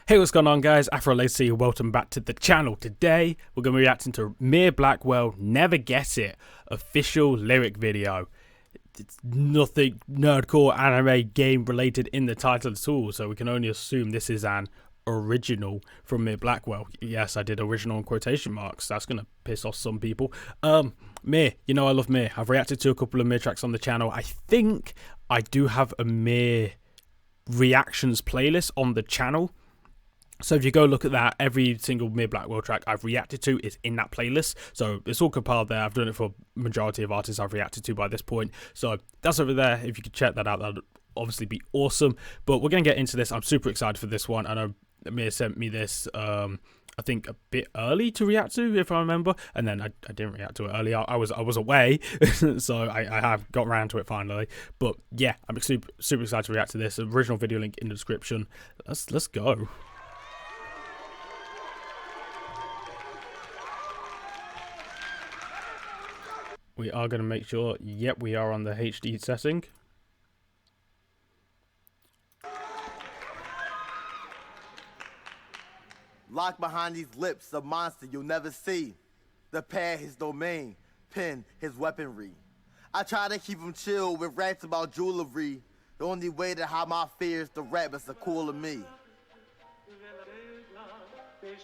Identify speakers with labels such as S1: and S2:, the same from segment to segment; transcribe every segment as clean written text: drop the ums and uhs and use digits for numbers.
S1: Hey, what's going on, guys? AfroLegacy, welcome back to the channel. Today, we're going to be reacting to Blackwell, Never Guess It, official lyric video. It's nothing nerdcore anime game related in the title at all, so we can only assume this is an original from Blackwell. Yes, I did original in quotation marks. That's going to piss off some people. You know I love Mir. I've reacted to a couple of Mir tracks on the channel. I think I do have a Mir reactions playlist on the channel. So if you go look at that, every single Blackwell track I've reacted to is in that playlist. So it's all compiled there. I've done it for majority of artists I've reacted to by this point. So that's over there. If you could check that out, that'd obviously be awesome. But we're going to get into this. I'm super excited for this one. I know Mir sent me this, I think, a bit early to react to, if I remember. And then I didn't react to it early. I was away, so I have got around to it finally. But yeah, I'm super excited to react to this. Original video link in the description. Let's go. We are going to make sure, yep, we are on the HD setting.
S2: Locked behind these lips, a monster you'll never see. The pair his domain, pen his weaponry. I try to keep him chill with rants about jewelry. The only way to hide my fears, the rap is the cool of me. They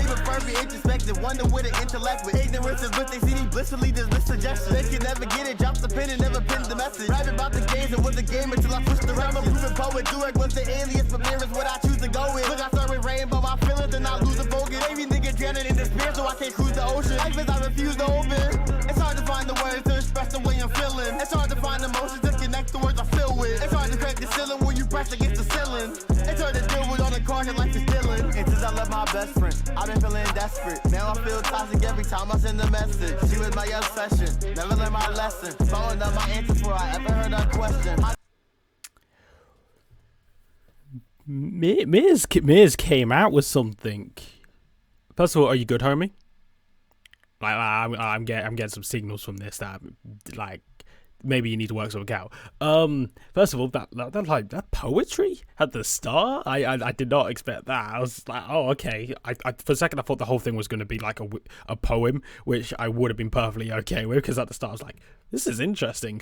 S2: prefer be introspective, wonder with an intellect with ignorance is what they see me blissfully dismiss suggestions. They can never get it, drop the pen and never pin the message. Rap about the games and was the game until I switch the rap. I'm a proven poet, do it with the aliens, but mirrors what I choose to go with. Look, I start with rainbow, my feelings and I lose the focus. Every nigga drowning in despair, so I can't cruise the ocean. Life is I refuse to open. It's hard to find the words to express the way I'm feeling. It's hard to find emotions to connect the words I feel with. It's hard to crack the ceiling when you press against the ceiling. It's hard to deal with all the cards and life is stealing. And since I left my best friend, I've been feeling desperate. Now I feel toxic every time I send a message. She was my obsession, never learned my lesson. Following up my answer before I ever heard a question.
S1: Miz came out with something. First of all, are you good, homie? Like, I'm getting some signals from this that, like, maybe you need to work something out. First of all, that poetry at the start, I did not expect that. I was like, oh, okay. I for a second I thought the whole thing was going to be like a poem, which I would have been perfectly okay with, because at the start I was like, this is interesting.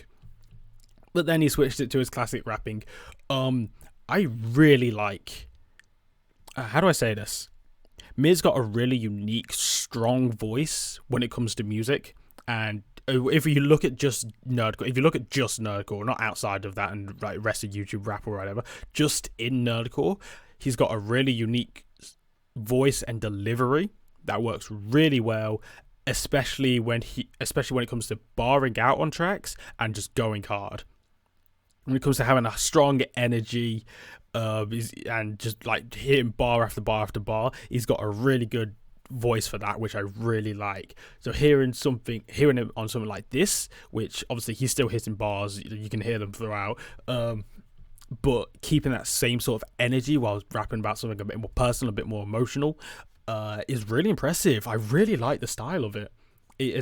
S1: But then he switched it to his classic rapping. I really like, how do I say this? Miz got a really unique, strong voice when it comes to music, and if you look at just nerdcore, not outside of that and like rest of YouTube rap or whatever, just in nerdcore, he's got a really unique voice and delivery that works really well, especially when it comes to barring out on tracks and just going hard. When it comes to having a strong energy, and just like hitting bar after bar after bar, he's got a really good voice for that, which I really like. So hearing him on something like this, which obviously he's still hitting bars, you can hear them throughout, but keeping that same sort of energy while rapping about something a bit more personal, a bit more emotional, is really impressive. I really like the style of it.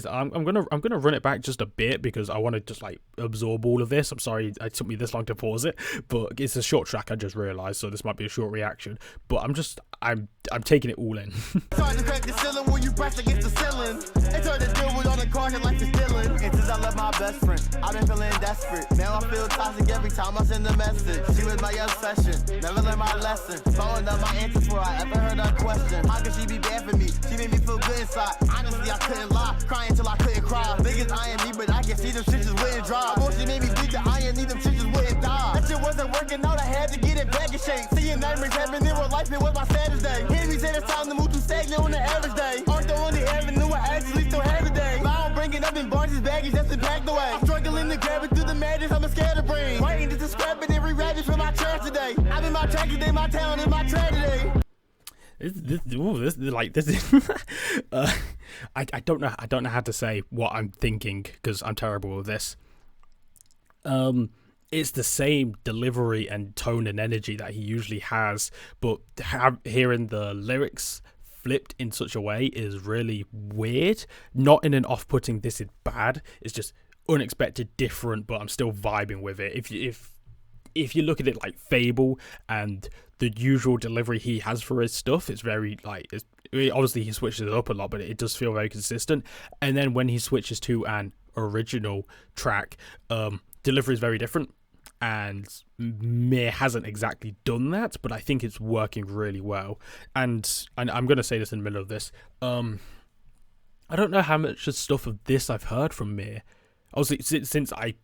S1: I'm gonna run it back just a bit because I want to just like absorb all of this. I'm sorry it took me this long to pause it, but it's a short track, I just realized, so this might be a short reaction, but I'm taking it all in.
S2: It's hard to crack the ceiling when you press against the ceiling. It's hard to deal with all the cards and life is stealing. And since I left my best friend, I've been feeling desperate. Now I feel toxic every time I send a message. She was my obsession, never learned my lesson. Following up my answer before I ever heard a question. How could she be bad for me? She made me feel good inside. Honestly, I couldn't lie. Crying till I couldn't cry. Niggas eyeing me, but I can see them shit just wouldn't dry. She made me think that I ain't need them shit just wouldn't die. That shit wasn't working out, I had to get it back in shape. Seeing nightmares happen in real life, it was my saddest day. Hear me say it's time to move to stagnant on the average day. Aren't the only avenue I actually still have today. I don't bring it up in Barnes' baggage that's been packed away. I'm struggling to grab it through the madness, I'm a scatterbrain. Writing just to scrap it every rabbit for my trash today. I'm in my track today, my town in my tragedy.
S1: I don't know how to say what I'm thinking because I'm terrible with this. It's the same delivery and tone and energy that he usually has, but hearing the lyrics flipped in such a way is really weird. Not in an off-putting, this is bad. It's just unexpected, different, but I'm still vibing with it. If if you look at it like Fable and the usual delivery he has for his stuff, it's very like obviously he switches it up a lot, but it does feel very consistent. And then when he switches to an original track, delivery is very different, and Mir hasn't exactly done that, but I think it's working really well. And I'm going to say this in the middle of this, I don't know how much stuff of this I've heard from Mir. Obviously, since I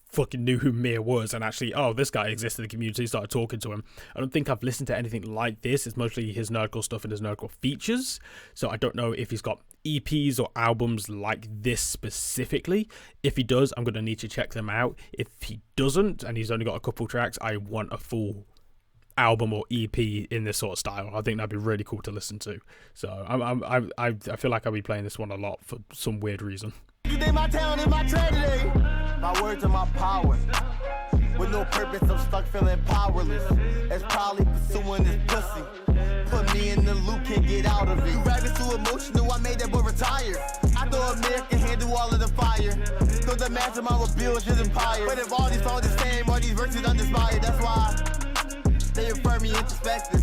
S1: fucking knew who Mir was and actually, this guy existed in the community, started talking to him, I don't think I've listened to anything like this. It's mostly his nerdcore stuff and his nerdcore features. So I don't know if he's got EPs or albums like this specifically. If he does, I'm going to need to check them out. If he doesn't, and he's only got a couple tracks, I want a full album or EP in this sort of style. I think that'd be really cool to listen to. So I feel like I'll be playing this one a lot for some weird reason.
S2: My talent and my tragedy. My words are my power. With no purpose, I'm stuck feeling powerless. It's probably pursuing this pussy. Put me in the loop, can't get out of it. You rapping too emotional, I made that boy retire. I thought a man can handle all of the fire. Thought the mastermind would build his empire. But if all these songs the same, all these verses uninspired, that's why they refer me introspective.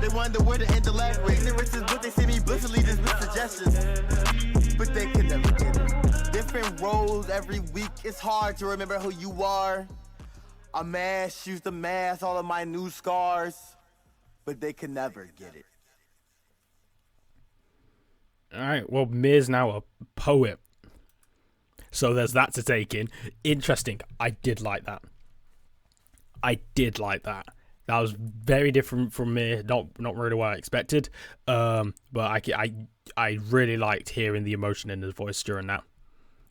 S2: They wonder where the intellect was. Ignorance is what they see me blissfully dismiss suggestions. But they can never get it. Different roles every week, it's hard to remember who you are. A mask, use the mask, all of my new scars. But they can never get it.
S1: Alright, well, Mir's now a poet. So there's that to take in. Interesting. I did like that. That was very different from Mir. Not really what I expected. But I really liked hearing the emotion in his voice during that.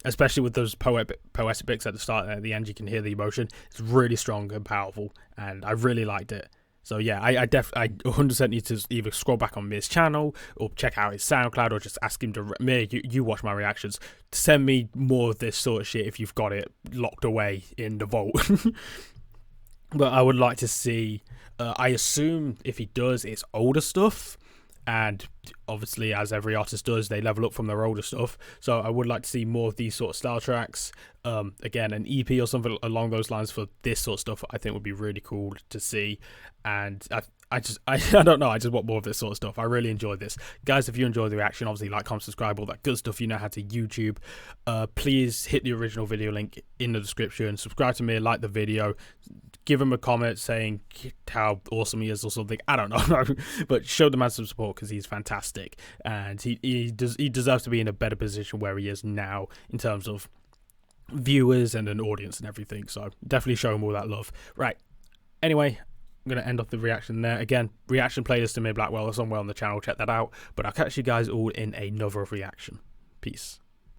S1: Especially with those poetic bits at the start and at the end, you can hear the emotion. It's really strong and powerful, and I really liked it. So yeah, I 100% need to either scroll back on Mir's channel or check out his SoundCloud or just ask him to Mir, you watch my reactions. Send me more of this sort of shit if you've got it locked away in the vault. But I would like to see, I assume if he does, it's older stuff. And obviously, as every artist does, they level up from their older stuff. So I would like to see more of these sort of style tracks. Again, an EP or something along those lines for this sort of stuff, I think would be really cool to see. And I don't know, I just want more of this sort of stuff. I really enjoyed this. Guys, if you enjoyed the reaction, obviously like, comment, subscribe, all that good stuff you know how to YouTube. Please hit the original video link in the description. Subscribe to me, like the video. Give him a comment saying how awesome he is or something. I don't know. But show the man some support because he's fantastic. And he deserves to be in a better position where he is now in terms of viewers and an audience and everything. So definitely show him all that love. Right. Anyway, I'm going to end off the reaction there. Again, reaction playlist to me, Blackwell, or somewhere on the channel. Check that out. But I'll catch you guys all in another reaction. Peace.